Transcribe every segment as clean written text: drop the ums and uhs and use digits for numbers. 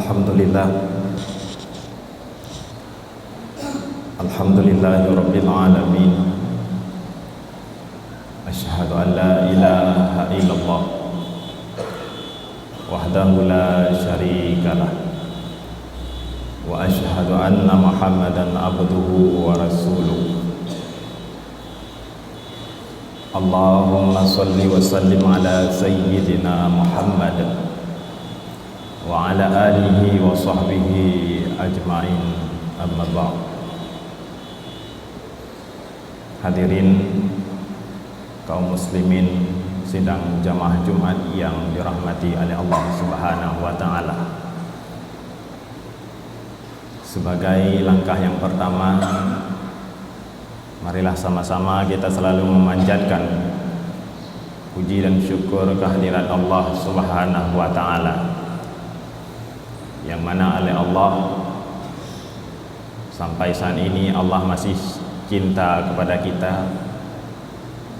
Alhamdulillah, Alhamdulillahirabbil alamin. Asyhadu an la ilaha illallah wahdahu la syarikalah wa asyhadu anna Muhammadan abduhu wa rasuluh. Allahumma shalli wa sallim ala sayyidina Muhammad wa ala alihi wa sahbihi ajma'in, amma ba'd. Hadirin kaum muslimin sidang jamaah Jumat yang dirahmati oleh Allah Subhanahu wa taala. Sebagai langkah yang pertama, marilah sama-sama kita selalu memanjatkan puji dan syukur kehadirat Allah Subhanahu wa taala, yang mana oleh Allah sampai saat ini Allah masih cinta kepada kita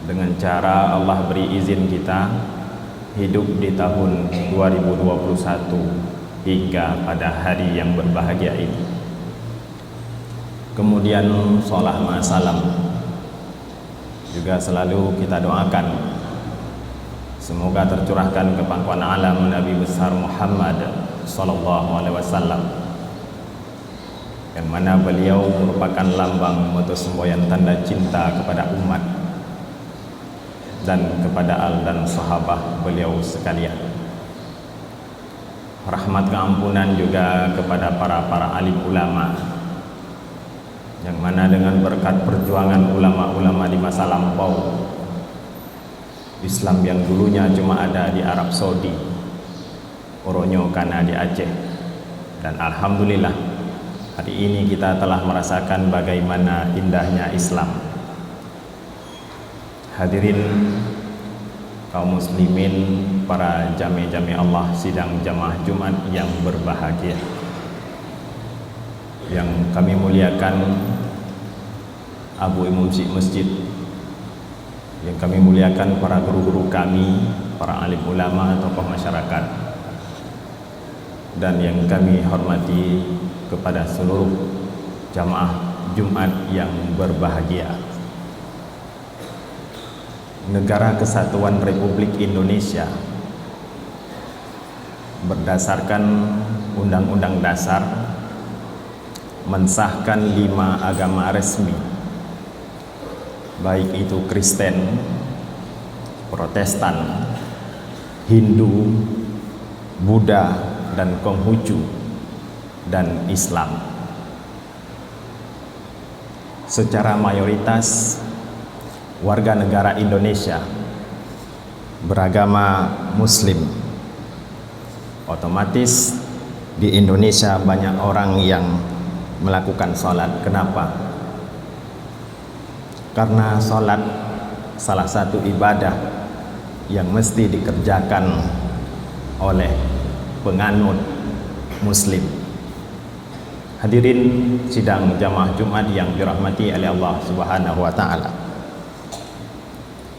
dengan cara Allah beri izin kita hidup di tahun 2021 hingga pada hari yang berbahagia ini. Kemudian sholat ma'asalam juga selalu kita doakan semoga tercurahkan kepangkuan alam Nabi besar Muhammad sallallahu alaihi wasallam, yang mana beliau merupakan lambang moto semboyan tanda cinta kepada umat dan kepada al dan sahabat beliau sekalian. Rahmat keampunan juga kepada para alim ulama, yang mana dengan berkat perjuangan ulama-ulama di masa lampau, Islam yang dulunya cuma ada di Arab Saudi, Oronyo karena di Aceh, dan alhamdulillah hari ini kita telah merasakan bagaimana indahnya Islam. Hadirin kaum muslimin, para jami-jami Allah sidang jamaah Jumat yang berbahagia, yang kami muliakan Abu Imam Masjid, yang kami muliakan para guru-guru kami, para alim ulama, tokoh masyarakat, dan yang kami hormati kepada seluruh jamaah Jumat yang berbahagia. Negara Kesatuan Republik Indonesia berdasarkan Undang-Undang Dasar mensahkan 5 agama resmi, baik itu Kristen, Protestan, Hindu, Buddha, dan Konghucu, dan Islam. Secara mayoritas warga negara Indonesia beragama Muslim. Otomatis di Indonesia banyak orang yang melakukan sholat. Kenapa? Karena sholat salah satu ibadah yang mesti dikerjakan oleh penganut Muslim. Hadirin sidang jamaah Jumat yang dirahmati oleh Allah Subhanahu wa taala,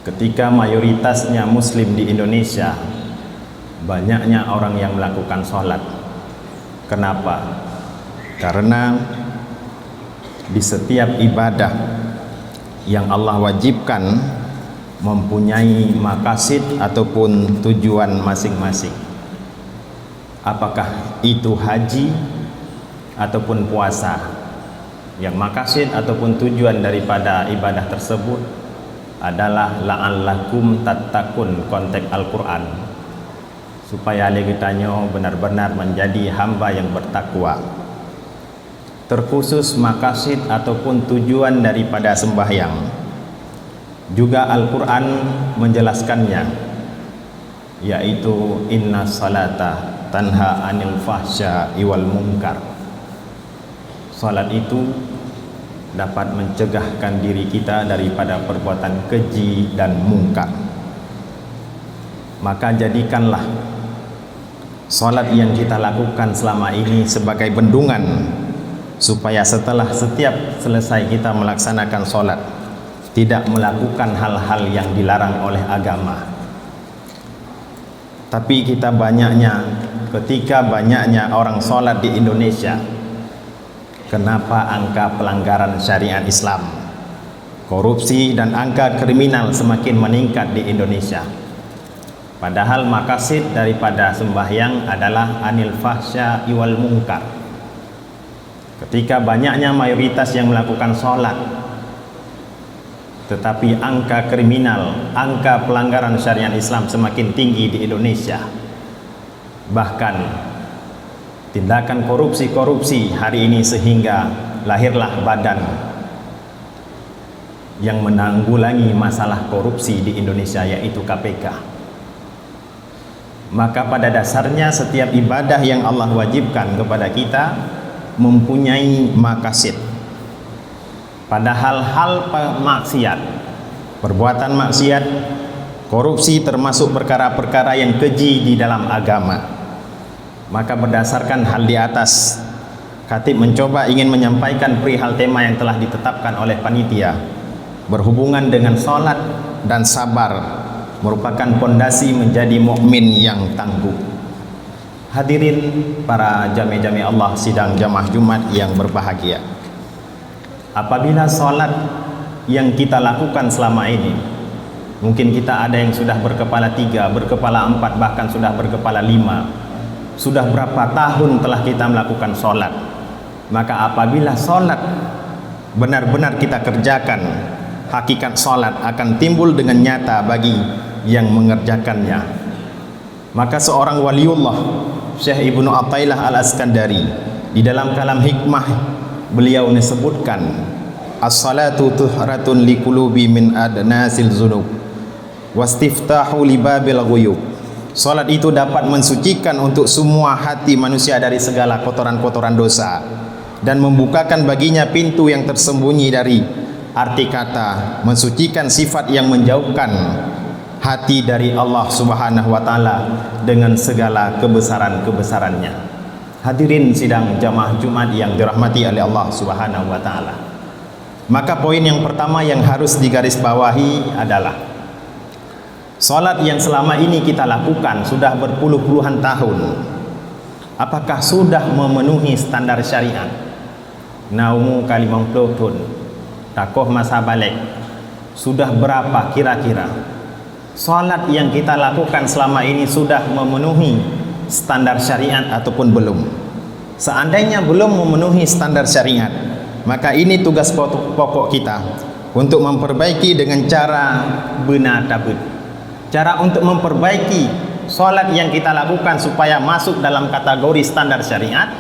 ketika mayoritasnya Muslim di Indonesia, banyaknya orang yang melakukan sholat. Kenapa? Karena di setiap ibadah yang Allah wajibkan mempunyai maqasid ataupun tujuan masing-masing. Apakah itu haji ataupun puasa, yang maqasid ataupun tujuan daripada ibadah tersebut adalah la'allakum tattaqun, konteks Al-Quran, supaya kita benar-benar menjadi hamba yang bertakwa. Terkhusus maqasid ataupun tujuan daripada sembahyang juga Al-Quran menjelaskannya, yaitu inna salata tanha anil fahsya'i wal munkar. Salat itu dapat mencegahkan diri kita daripada perbuatan keji dan mungkar. Maka jadikanlah salat yang kita lakukan selama ini sebagai bendungan, supaya setelah setiap selesai kita melaksanakan salat tidak melakukan hal-hal yang dilarang oleh agama. Tapi kita banyaknya ketika banyaknya orang sholat di Indonesia, kenapa angka pelanggaran syariat Islam, korupsi dan angka kriminal semakin meningkat di Indonesia? Padahal maqasid daripada sembahyang adalah anil fahsya wal munkar. Ketika banyaknya mayoritas yang melakukan sholat, tetapi angka kriminal, angka pelanggaran syariat Islam semakin tinggi di Indonesia. Bahkan tindakan korupsi hari ini sehingga lahirlah badan yang menanggulangi masalah korupsi di Indonesia, yaitu KPK. Maka pada dasarnya setiap ibadah yang Allah wajibkan kepada kita mempunyai maqasid. Pada hal-hal maksiat, perbuatan maksiat, korupsi termasuk perkara-perkara yang keji di dalam agama. Maka berdasarkan hal di atas, Khatib mencoba ingin menyampaikan perihal tema yang telah ditetapkan oleh panitia berhubungan dengan sholat dan sabar merupakan pondasi menjadi mukmin yang tangguh. Hadirin para jami-jami Allah sidang jamaah Jumat yang berbahagia, apabila sholat yang kita lakukan selama ini, mungkin kita ada yang sudah berkepala 3, berkepala 4, bahkan sudah berkepala 5, sudah berapa tahun telah kita melakukan sholat. Maka apabila sholat benar-benar kita kerjakan, hakikat sholat akan timbul dengan nyata bagi yang mengerjakannya. Maka seorang waliullah, Syekh Ibnu Athaillah Al-Askandari, di dalam kalam hikmah beliau disebutkan, as-salatu tuhratun liqulubi min adnasil dzunub wastiftahu libabil ghuyub. Salat itu dapat mensucikan untuk semua hati manusia dari segala kotoran-kotoran dosa dan membukakan baginya pintu yang tersembunyi dari arti kata, mensucikan sifat yang menjauhkan hati dari Allah Subhanahu wa taala dengan segala kebesaran-kebesarannya. Hadirin sidang jamaah Jumat yang dirahmati oleh Allah Subhanahu wa taala. Maka poin yang pertama yang harus digarisbawahi adalah salat yang selama ini kita lakukan sudah berpuluh-puluhan tahun, apakah sudah memenuhi standar syariat? Naumu kalimah tahun, takoh masa balik, sudah berapa kira-kira? Salat yang kita lakukan selama ini sudah memenuhi standar syariat ataupun belum? Seandainya belum memenuhi standar syariat, maka ini tugas pokok kita untuk memperbaiki dengan cara benar tabut. Cara untuk memperbaiki salat yang kita lakukan supaya masuk dalam kategori standar syariat,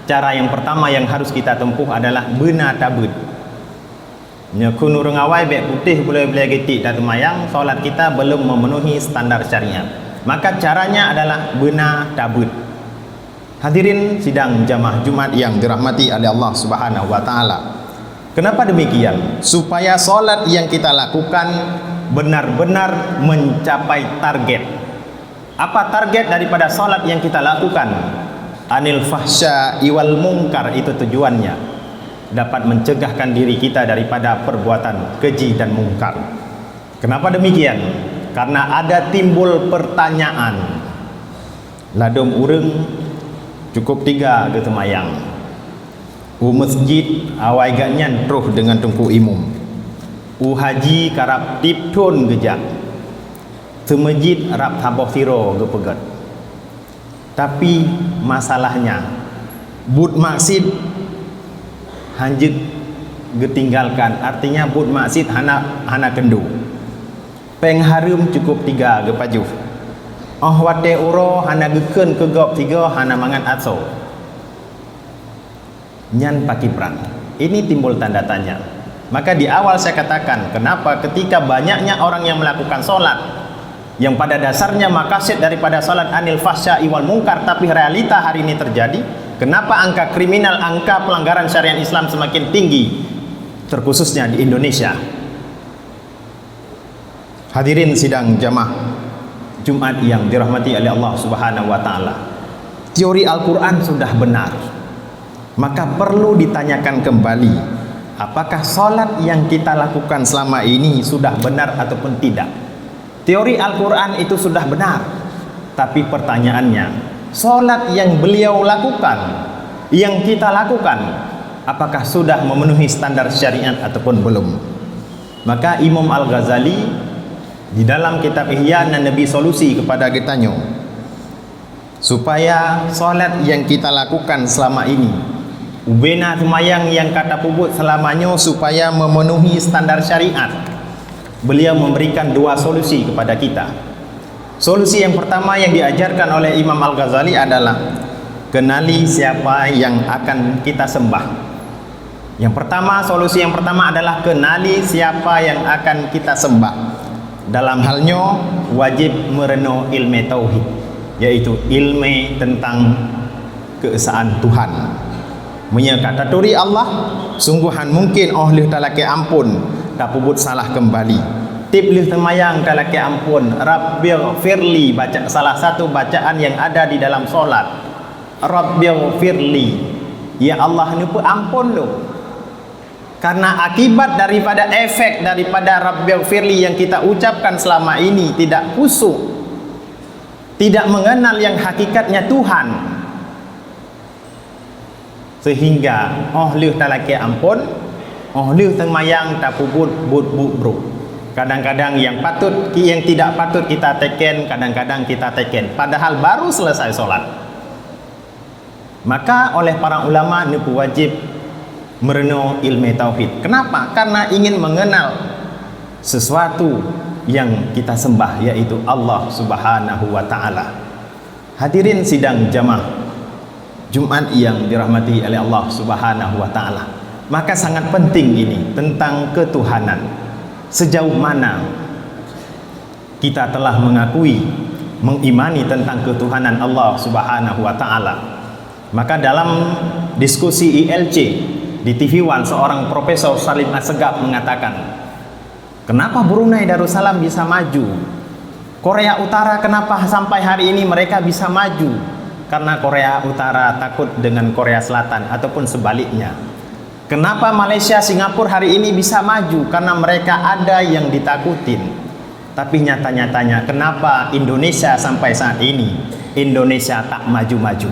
cara yang pertama yang harus kita tempuh adalah benar tabut. Nyekunu rengawai bek putih boleh-boleh getik dan mayang, solat kita belum memenuhi standar syariat. Maka caranya adalah benar tabut. Hadirin sidang jamaah Jumat yang dirahmati oleh Allah Subhanahu wa taala. Kenapa demikian? Supaya solat yang kita lakukan benar-benar mencapai target. Apa target daripada solat yang kita lakukan? Anil fahsya wal munkar, itu tujuannya. Dapat mencegahkan diri kita daripada perbuatan keji dan mungkar. Kenapa demikian? Karena ada timbul pertanyaan. Ladom ureng cukup 3 ke temayang. Masjid awai gak nyantruh dengan tungku imum. Haji karap tiptun gejak. Masjid rap taboh siro ke pegat. Tapi masalahnya but maksid hanjit getinggalkan, artinya but maksid hana kendu. Pengharum cukup 3 ke paju. Wate uro hana geken ke gop 3 hana mangan aso. Nyan pakipran. Ini timbul tanda tanya. Maka di awal saya katakan, kenapa ketika banyaknya orang yang melakukan solat yang pada dasarnya maqasid daripada salat anil fahsya wal munkar, tapi realita hari ini terjadi, kenapa angka kriminal, angka pelanggaran syariat Islam semakin tinggi, terkhususnya di Indonesia? Hadirin sidang jamaah Jumat yang dirahmati oleh Allah Subhanahu wa taala. Teori Al-Qur'an sudah benar. Maka perlu ditanyakan kembali, apakah salat yang kita lakukan selama ini sudah benar ataupun tidak? Teori Al-Quran itu sudah benar, tapi pertanyaannya, solat yang beliau lakukan, yang kita lakukan, apakah sudah memenuhi standar syariat ataupun belum? Maka Imam Al-Ghazali di dalam kitab Ihya Nabi solusi kepada kitanya supaya solat yang kita lakukan selama ini, ubena semayang yang kata pubut selamanya supaya memenuhi standar syariat. Beliau memberikan dua solusi kepada kita. Solusi yang pertama yang diajarkan oleh Imam Al-Ghazali adalah kenali siapa yang akan kita sembah. Yang pertama, solusi yang pertama adalah kenali siapa yang akan kita sembah. Dalam halnya wajib mereno ilmu tauhid, yaitu ilmu tentang keesaan Tuhan. Menyekata turi Allah, sungguhan mungkin oleh talaki ampun tak pubut salah kembali. Tip lih temayang talaki ampun, Rabbighfirli, baca salah satu bacaan yang ada di dalam solat. Rabbighfirli, ya Allah ni pun ampun lo. Karena akibat daripada efek daripada Rabbighfirli yang kita ucapkan selama ini tidak khusyuk, tidak mengenal yang hakikatnya Tuhan, sehingga lih talaki ampun, lih temayang tak pubut but. Kadang-kadang yang patut, yang tidak patut kita teken, kadang-kadang kita teken, padahal baru selesai solat. Maka oleh para ulama ini wajib mereno ilmu tauhid. Kenapa? Karena ingin mengenal sesuatu yang kita sembah, yaitu Allah Subhanahu wa Ta'ala. Hadirin sidang jamaah Jumat yang dirahmati oleh Allah Subhanahu wa Ta'ala, maka sangat penting ini tentang ketuhanan. Sejauh mana kita telah mengakui, mengimani tentang ketuhanan Allah Subhanahu wa Ta'ala. Maka dalam diskusi ILC di TV One, seorang Profesor Salim Assegaf mengatakan, kenapa Brunei Darussalam bisa maju? Korea Utara kenapa sampai hari ini mereka bisa maju? Karena Korea Utara takut dengan Korea Selatan ataupun sebaliknya. Kenapa Malaysia, Singapura hari ini bisa maju? Karena mereka ada yang ditakutin. Tapi nyata-nyatanya kenapa Indonesia sampai saat ini Indonesia tak maju-maju?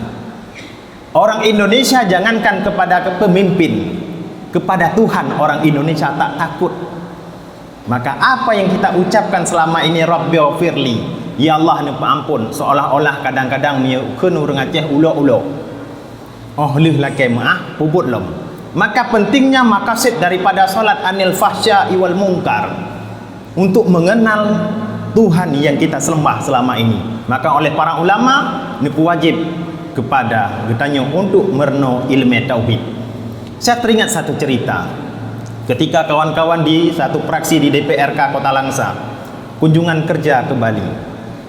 Orang Indonesia jangankan kepada pemimpin, kepada Tuhan orang Indonesia tak takut. Maka apa yang kita ucapkan selama ini, Rabbighfirli, ya Allah ni ampun, seolah-olah kadang-kadang kena orang Aceh ulo-ulo. Lih laki maaf pubut lom. Maka pentingnya maqasid daripada salat anil fahsya'i wal munkar, untuk mengenal Tuhan yang kita sembah selama ini. Maka oleh para ulama ini wajib kepada kitanya untuk mereno ilmu tauhid. Saya teringat satu cerita ketika kawan-kawan di satu praksi di DPRK Kota Langsa kunjungan kerja ke Bali.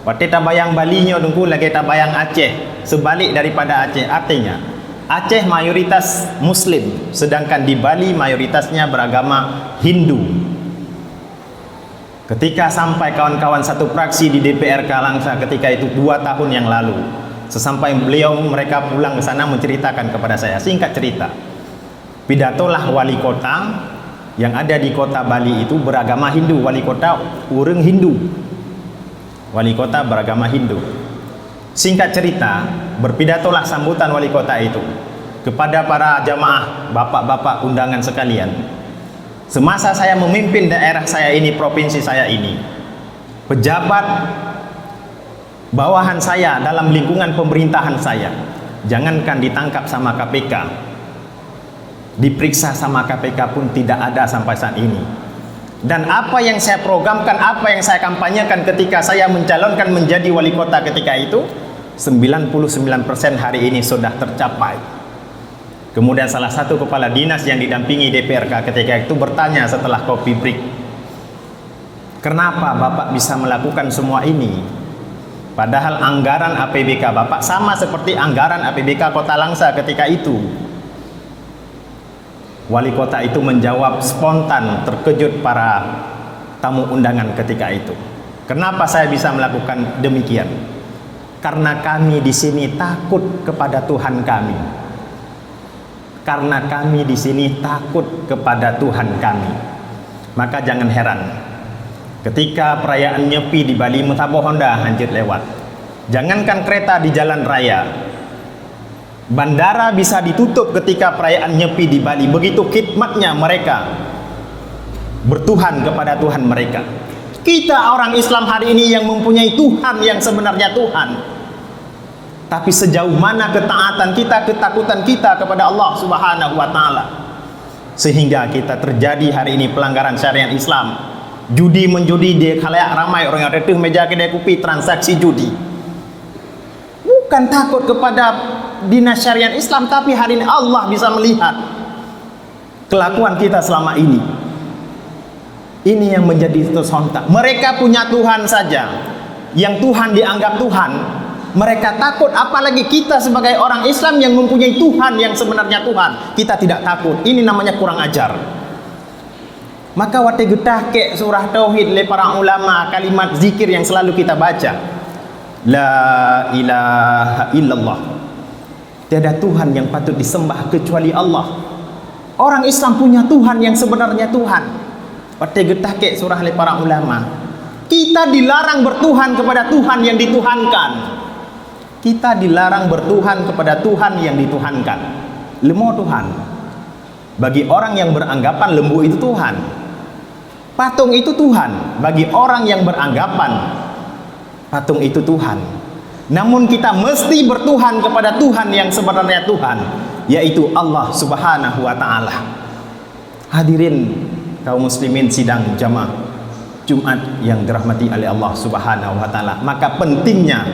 Waktu kita bayang Bali nya dengku lagi kita bayang Aceh, sebalik daripada Aceh. Artinya Aceh mayoritas Muslim, sedangkan di Bali mayoritasnya beragama Hindu. Ketika sampai kawan-kawan satu praksi di DPRK Langsa ketika itu 2 tahun yang lalu, sesampai mereka pulang ke sana menceritakan kepada saya, singkat cerita, pidatolah wali kota yang ada di kota Bali itu beragama Hindu. Wali kota urang Hindu, wali kota beragama Hindu. Singkat cerita, berpidatolah sambutan wali kota itu kepada para jamaah, bapak-bapak undangan sekalian. Semasa saya memimpin daerah saya ini, provinsi saya ini, pejabat bawahan saya dalam lingkungan pemerintahan saya, jangankan ditangkap sama KPK, diperiksa sama KPK pun tidak ada sampai saat ini. Dan apa yang saya programkan, apa yang saya kampanyekan ketika saya mencalonkan menjadi wali kota ketika itu, 99% hari ini sudah tercapai. Kemudian salah satu kepala dinas yang didampingi DPRK ketika itu bertanya setelah kopi break, kenapa Bapak bisa melakukan semua ini? Padahal anggaran APBK Bapak sama seperti anggaran APBK Kota Langsa ketika itu. Wali kota itu menjawab spontan, terkejut para tamu undangan ketika itu. Kenapa saya bisa melakukan demikian? Karena kami di sini takut kepada Tuhan kami. Karena kami di sini takut kepada Tuhan kami. Maka jangan heran ketika perayaan Nyepi di Bali Mutaboh Honda hancur lewat. Jangankan kereta di jalan raya, bandara bisa ditutup ketika perayaan Nyepi di Bali. Begitu khidmatnya mereka bertuhan kepada Tuhan mereka. Kita orang Islam hari ini yang mempunyai Tuhan yang sebenarnya Tuhan, tapi sejauh mana ketaatan kita, ketakutan kita kepada Allah Subhanahu wa Ta'ala, sehingga kita terjadi hari ini pelanggaran syariat Islam. Judi menjudi di khalayak ramai, orang yang retuh meja kedai kopi transaksi judi. Bukan takut kepada dinas syariat Islam, tapi hari ini Allah bisa melihat kelakuan kita selama ini. Ini yang menjadi tersontak. Mereka punya Tuhan saja, yang Tuhan dianggap Tuhan, mereka takut, apalagi kita sebagai orang Islam yang mempunyai Tuhan yang sebenarnya Tuhan, kita tidak takut. Ini namanya kurang ajar. Maka wate getah ke surah tauhid le para ulama, kalimat zikir yang selalu kita baca, la ilaha illallah, tiada Tuhan yang patut disembah kecuali Allah. Orang Islam punya Tuhan yang sebenarnya Tuhan. Wate getah ke surah le para ulama, kita dilarang bertuhan kepada Tuhan yang dituhankan. Kita dilarang bertuhan kepada Tuhan yang dituhankan. Lemah Tuhan. Bagi orang yang beranggapan lembu itu Tuhan, patung itu Tuhan. Bagi orang yang beranggapan patung itu Tuhan. Namun kita mesti bertuhan kepada Tuhan yang sebenarnya Tuhan, yaitu Allah Subhanahu wa Ta'ala. Hadirin kaum muslimin sidang jamaah Jumat yang dirahmati oleh Allah Subhanahu wa Ta'ala, maka pentingnya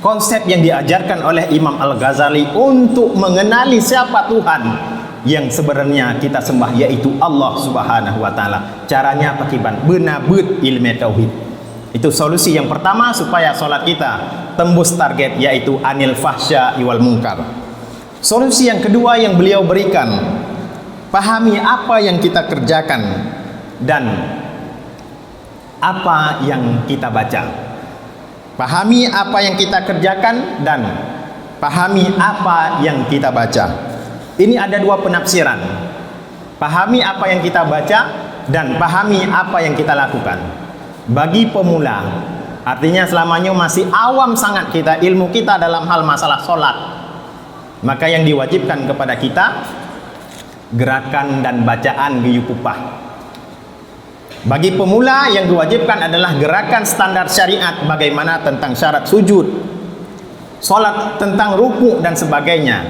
konsep yang diajarkan oleh Imam Al-Ghazali untuk mengenali siapa Tuhan yang sebenarnya kita sembah, yaitu Allah Subhanahu wa Ta'ala. Caranya apa kiban? Benabut ilmu tauhid. Itu solusi yang pertama supaya solat kita tembus target, yaitu anil fahsya wal munkar. Solusi yang kedua yang beliau berikan, pahami apa yang kita kerjakan dan apa yang kita baca. Pahami apa yang kita kerjakan dan pahami apa yang kita baca. Ini ada dua penafsiran. Pahami apa yang kita baca dan pahami apa yang kita lakukan. Bagi pemula, artinya selamanya masih awam sangat kita, ilmu kita dalam hal masalah solat, maka yang diwajibkan kepada kita gerakan dan bacaan giyupupah. Bagi pemula yang diwajibkan adalah gerakan standar syariat, bagaimana tentang syarat sujud, solat, tentang ruku dan sebagainya,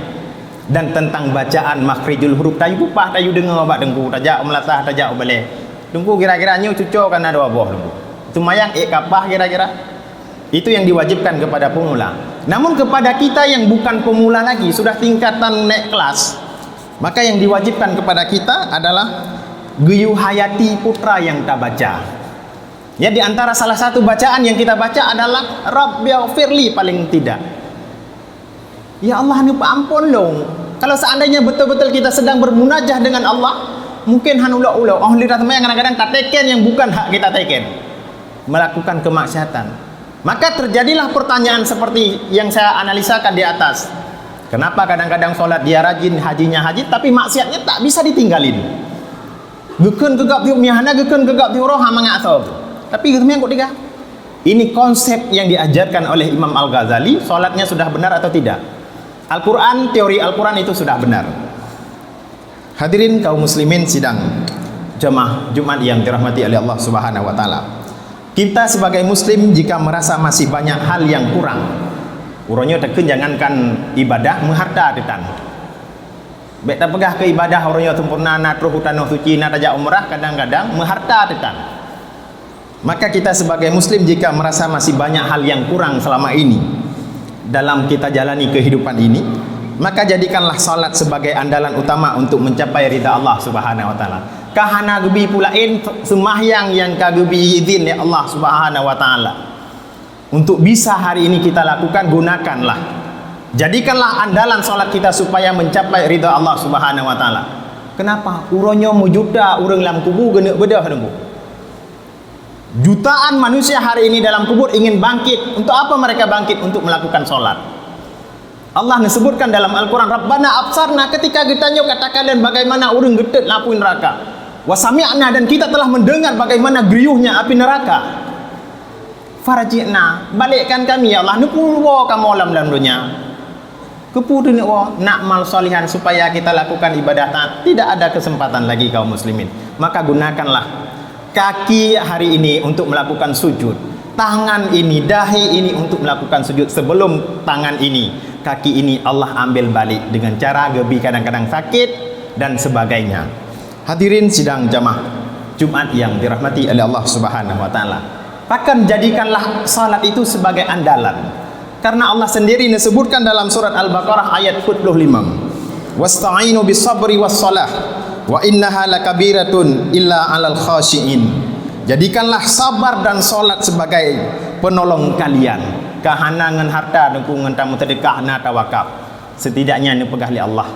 dan tentang bacaan makhrijul huruf. Tayu pupah, tayu dengar obat dengku, tajak melatah, tajak obale dengku, kira-kiranya cucuk kan ada wabah dengku. Itu mayang kapah kira-kira. Itu yang diwajibkan kepada pemula. Namun kepada kita yang bukan pemula lagi, sudah tingkatan naik kelas, maka yang diwajibkan kepada kita adalah Guyu Hayati Putra yang tak baca. Ya, di antara salah satu bacaan yang kita baca adalah Rabbighfirli paling tidak. Ya Allah, ni ampun dong. Kalau seandainya betul-betul kita sedang bermunajah dengan Allah, mungkin hanulau-ulau oh lihat teman yang kadang-kadang tak teken yang bukan hak kita teken, melakukan kemaksiatan. Maka terjadilah pertanyaan seperti yang saya analisakan di atas. Kenapa kadang-kadang sholat dia rajin, hajinya haji, tapi maksiatnya tak bisa ditinggalin. Gekun kegap tiup mihana, gekun kegap tiup roh hamanga atau. Tapi gitu yang ketiga. Ini konsep yang diajarkan oleh Imam Al-Ghazali. Salatnya sudah benar atau tidak? Al-Quran, teori Al-Quran itu sudah benar. Hadirin kaum muslimin sidang jamaah Jumat yang dirahmati oleh Allah Subhanahu wa Ta'ala. Kita sebagai muslim jika merasa masih banyak hal yang kurang, uronyo teken jangankan ibadah mengharta detan. Baik tak pegah ke ibadah orangnya sempurna na truh tanah suci na tajak umrah, kadang-kadang mengharta detan. Maka kita sebagai muslim jika merasa masih banyak hal yang kurang selama ini dalam kita jalani kehidupan ini, maka jadikanlah salat sebagai andalan utama untuk mencapai ridha Allah Subhanahu wa Ta'ala. Kahana gebi pulain semahyang yang kagebi izin ya Allah Subhanahu wa Ta'ala. Untuk bisa hari ini kita lakukan, gunakanlah. Jadikanlah andalan salat kita supaya mencapai ridha Allah Subhanahu wa Ta'ala. Kenapa? Uronyo mujuda urang dalam kubur genek bedah dengku. Jutaan manusia hari ini dalam kubur ingin bangkit. Untuk apa mereka bangkit? Untuk melakukan salat. Allah disebutkan dalam Al-Quran, Rabbana absarna, ketika kita katakan dan bagaimana urang getet lapuin neraka. Wa sami'na, dan kita telah mendengar bagaimana geriuhnya api neraka. farji'na, balikkan kami ya Allah, nupuwa kamu dalam dunia. Keputusan nak mal solihan supaya kita lakukan ibadah taat. Tidak ada kesempatan lagi kaum muslimin. Maka gunakanlah kaki hari ini untuk melakukan sujud, tangan ini, dahi ini untuk melakukan sujud. Sebelum tangan ini, kaki ini Allah ambil balik dengan cara gebi kadang-kadang sakit dan sebagainya. Hadirin sidang jamaah Jumat yang dirahmati oleh Allah Subhanahu wa taala. Bahkan jadikanlah salat itu sebagai andalan. Karena Allah sendiri disebutkan dalam surat Al-Baqarah ayat 45. Wasta'inu bis-sabri was-salah wa innaha lakabiratun illa 'alal khashiin. Jadikanlah sabar dan salat sebagai penolong kalian. Kahanangan harta dukungan tamu sedekah na tawakal. Setidaknya ini pegahli Allah.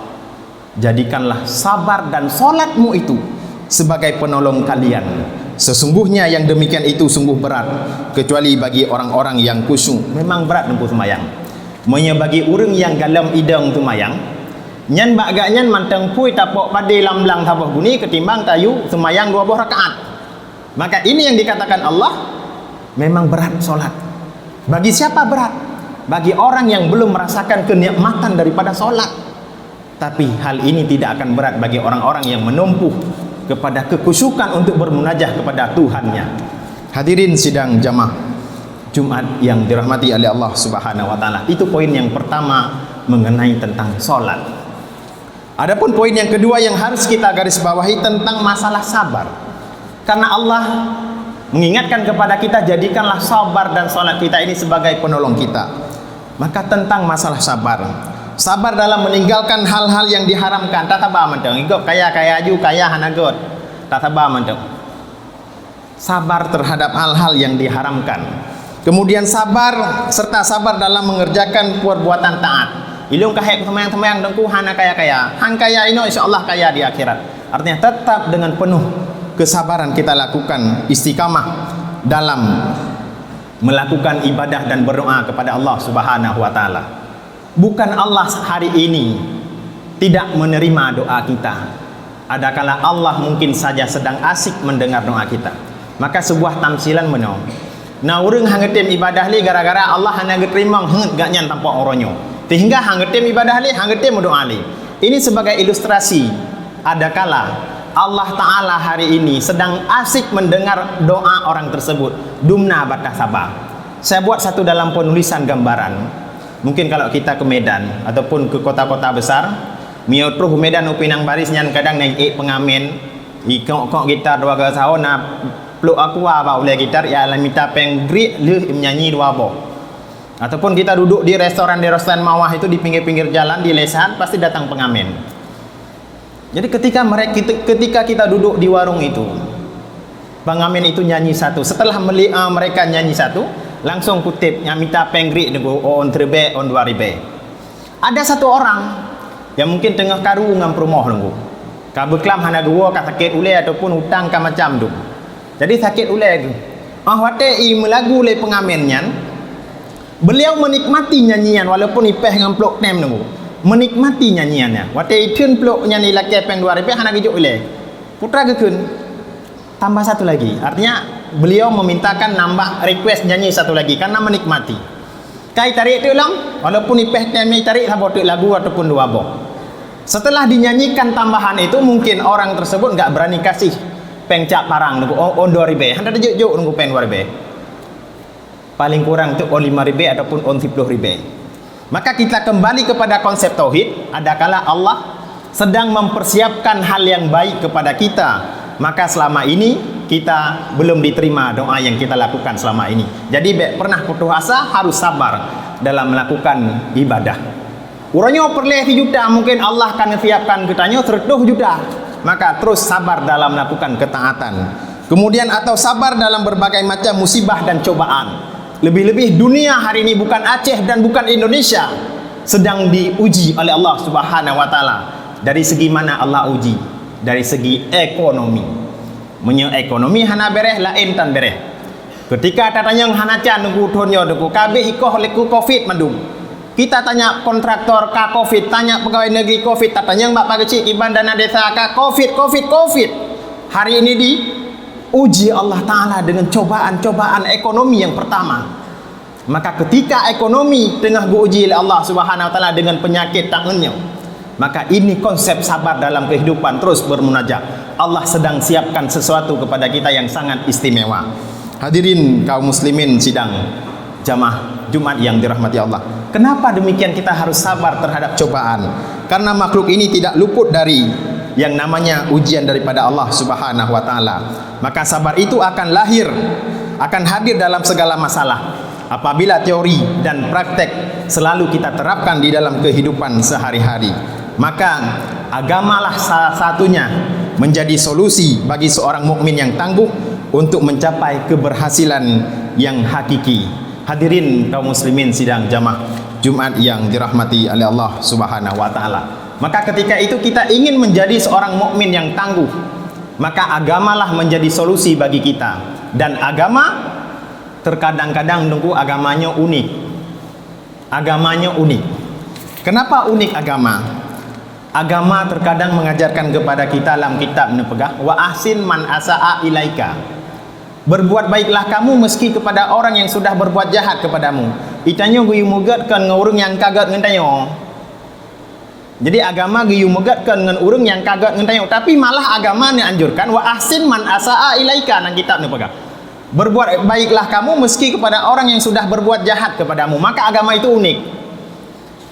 Jadikanlah sabar dan salatmu itu sebagai penolong kalian. Sesungguhnya yang demikian itu sungguh berat, kecuali bagi orang-orang yang khusyuk. Memang berat nempuh semayang. Monya bagi orang yang galam idang semayang, nyan bagaknya manteng pui tapok pade lamblang tabuh guni ketimbang tayu semayang 20 rakaat. Maka ini yang dikatakan Allah, memang berat solat. Bagi siapa berat? Bagi orang yang belum merasakan kenikmatan daripada solat. Tapi hal ini tidak akan berat bagi orang-orang yang menumpuh kepada kekhusyukan untuk bermunajah kepada Tuhannya. Hadirin sidang jamaah Jumat yang dirahmati oleh Allah Subhanahu wa taala. Itu poin yang pertama mengenai tentang salat. Adapun poin yang kedua yang harus kita garis bawahi tentang masalah sabar. Karena Allah mengingatkan kepada kita, jadikanlah sabar dan salat kita ini sebagai penolong kita. Maka tentang masalah sabar. Sabar dalam meninggalkan hal-hal yang diharamkan. Tak sabar menteng. Ikut kaya-kaya aju, kaya hanagot. Tak sabar menteng. Sabar terhadap hal-hal yang diharamkan. Kemudian sabar serta sabar dalam mengerjakan perbuatan taat. Ilung kahek semayang-semayang dengku hana kaya-kaya. Han kaya ini insya-Allah kaya di akhirat. Artinya tetap dengan penuh kesabaran kita lakukan istiqamah dalam melakukan ibadah dan berdoa kepada Allah Subhanahu wa taala. Bukan Allah hari ini tidak menerima doa kita. Adakala Allah mungkin saja sedang asik mendengar doa kita. Maka sebuah tamsilan menau. Nah urang hangetem ibadah li gara-gara Allah hanya terima henget gak nyan tanpa oronyo. Sehingga hangetem ibadah li, hangetem doa li. Ini sebagai ilustrasi. Adakala Allah Ta'ala hari ini sedang asik mendengar doa orang tersebut. Dumna batas sabar. Saya buat satu dalam penulisan gambaran. Mungkin kalau kita ke Medan ataupun ke kota-kota besar, miotruh Medan upinang baris nyan kadang naik pengamen, ikok gitar dua ke sahon na peluk aku apa oleh gitar ya la minta penggri le menyanyi dua bo. Ataupun kita duduk di restoran mawah itu di pinggir-pinggir jalan di lesan pasti datang pengamen. Jadi ketika kita duduk di warung itu, pengamen itu nyanyi satu. Setelah mereka nyanyi satu, langsung kutip yang minta penggri nego on terbe on 2000. Ada satu orang yang mungkin tengah karu ngam promoh nunggu. Ka beklam hana gua ka sakit ule ataupun hutang ka macam tu. Jadi sakit ule tu. Wate i melagu le pengamennya. Beliau menikmati nyanyian walaupun ipeh ngam plok nem nunggu. Menikmati nyanyiannya. Wate i tun plok nyanyi laki peng 2000 hana gijuk ule. Putra gekun. Tambah satu lagi. Artinya beliau memintakan nambah request nyanyi satu lagi karena menikmati. Kai tarik tu lang, walaupun ipeh temi tarik sabot lagu ataupun dua boh. Setelah dinyanyikan tambahan itu mungkin orang tersebut enggak berani kasih pengcak parang nunggu on 2000. Handa juk nunggu peng 2000. Paling kurang tu on 5000 ataupun on 10000. Maka kita kembali kepada konsep tauhid, adakala Allah sedang mempersiapkan hal yang baik kepada kita, maka selama ini kita belum diterima doa yang kita lakukan selama ini. Jadi pernah putus asa harus sabar dalam melakukan ibadah. Uranyo perleh 1 juta mungkin Allah akan siapkan kitanya 100 juta. Maka terus sabar dalam melakukan ketaatan. Kemudian atau sabar dalam berbagai macam musibah dan cobaan. Lebih-lebih dunia hari ini bukan Aceh dan bukan Indonesia sedang diuji oleh Allah Subhanahu wa taala. Dari segi mana Allah uji? Dari segi ekonomi. Ekonomi hana bereh lain tan bereh. Ketika tatanya hana can nunggu tonyo deku kabeh ikoh leku covid mandum. Kita tanya kontraktor ka covid, tanya pegawai negeri covid, tatanya mbak kecil iban dana desa ka covid. Hari ini uji Allah Ta'ala dengan cobaan-cobaan ekonomi yang pertama. Maka ketika ekonomi tengah diuji oleh Allah Subhanahu Wa Ta'ala dengan penyakit tangannya, maka ini konsep sabar dalam kehidupan, terus bermunajat. Allah sedang siapkan sesuatu kepada kita yang sangat istimewa. Hadirin kaum muslimin sidang jamaah Jumat yang dirahmati Allah. Kenapa demikian kita harus sabar terhadap cobaan? Karena makhluk ini tidak luput dari yang namanya ujian daripada Allah Subhanahu Wa Ta'ala. Maka sabar itu akan hadir dalam segala masalah apabila teori dan praktek selalu kita terapkan di dalam kehidupan sehari-hari. Maka agamalah salah satunya menjadi solusi bagi seorang mukmin yang tangguh untuk mencapai keberhasilan yang hakiki. Hadirin kaum muslimin sidang jamaah Jumat yang dirahmati oleh Allah Subhanahu Wa Ta'ala. Maka ketika itu kita ingin menjadi seorang mukmin yang tangguh, maka agamalah menjadi solusi bagi kita. Dan agama terkadang-kadang menunggu agamanya unik. Agamanya unik. Kenapa unik agama? Agama terkadang mengajarkan kepada kita dalam kitab nepegah, wa ahsin man asa'a ilaika. Berbuat baiklah kamu meski kepada orang yang sudah berbuat jahat kepadamu. Itanya guyu mugatkan dengan orang yang kagat ngentanyo. Jadi agama guyu mugatkan dengan orang yang kagat ngentanyo, tapi malah agama ni anjurkan wa ahsin man asa'a ilaika nang kitab nepegah. Berbuat baiklah kamu meski kepada orang yang sudah berbuat jahat kepadamu. Maka agama itu unik.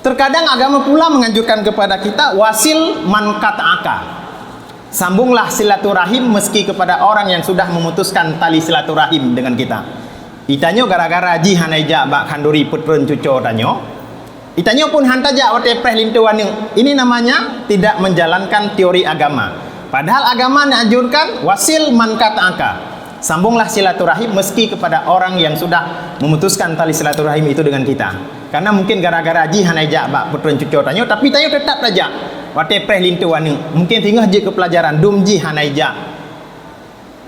Terkadang agama pula menganjurkan kepada kita wasil man kata'aka. Sambunglah silaturahim meski kepada orang yang sudah memutuskan tali silaturahim dengan kita. Itanyo gara-gara ji hanaija bak khanduri putren cuco tanyo. Itanyo pun hantaja ote preh lintuan. Ini namanya tidak menjalankan teori agama. Padahal agama menganjurkan wasil man kata'aka. Sambunglah silaturahim meski kepada orang yang sudah memutuskan tali silaturahim itu dengan kita. Karena mungkin gara-gara ji hanaija bak putren cuco tanyo, tapi tanyo tetap saja wate preh lintuan. Mungkin tinggal je ke pelajaran dum ji hanaija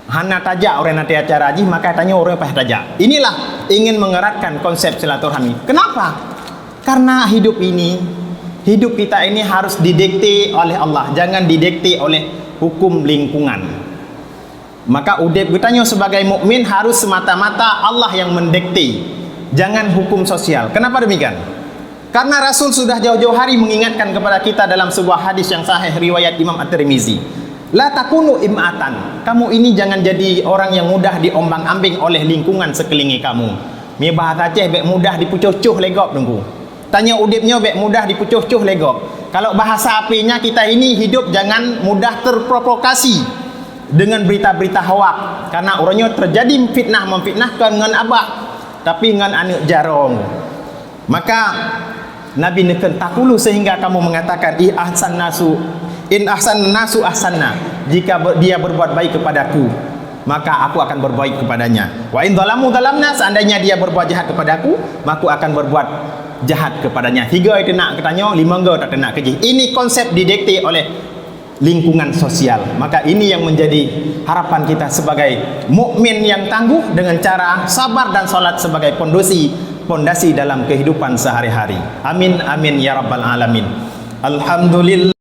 hana taja orang nanti acara ji, maka tanyo orang pah taja. Inilah ingin mengeratkan konsep silaturahmi. Kenapa? Karena hidup kita ini harus didikte oleh Allah, jangan didikte oleh hukum lingkungan. Maka udep kita sebagai mukmin harus semata-mata Allah yang mendikte, jangan hukum sosial. Kenapa demikian? Karena Rasul sudah jauh-jauh hari mengingatkan kepada kita dalam sebuah hadis yang sahih riwayat Imam At-Tirmizi. La takunu im'atan. Kamu ini jangan jadi orang yang mudah diombang-ambing oleh lingkungan sekeliling kamu. Mi bahasa Aceh bek mudah dipucuh-cuh legop tunggu. Tanya udipnya bek mudah dipucuh-cuh legop. Kalau bahasa apinya kita ini hidup jangan mudah terprovokasi dengan berita-berita hoak. Karena orangnya terjadi fitnah memfitnahkan dengan abah, tapi dengan anak jarong. Maka Nabi neken takulu sehingga kamu mengatakan in ahsan nasu ahsanna. Jika dia berbuat baik kepadaku, maka aku akan berbaik kepadanya. Wa in zalamna, seandainya dia berbuat jahat kepadaku, maka aku akan berbuat jahat kepadanya. 3 itu nak katanya, 5 tak kena keji. Ini konsep didikte oleh lingkungan sosial. Maka ini yang menjadi harapan kita sebagai mukmin yang tangguh dengan cara sabar dan salat sebagai pondasi dalam kehidupan sehari-hari. Amin amin ya rabbal alamin. Alhamdulillah.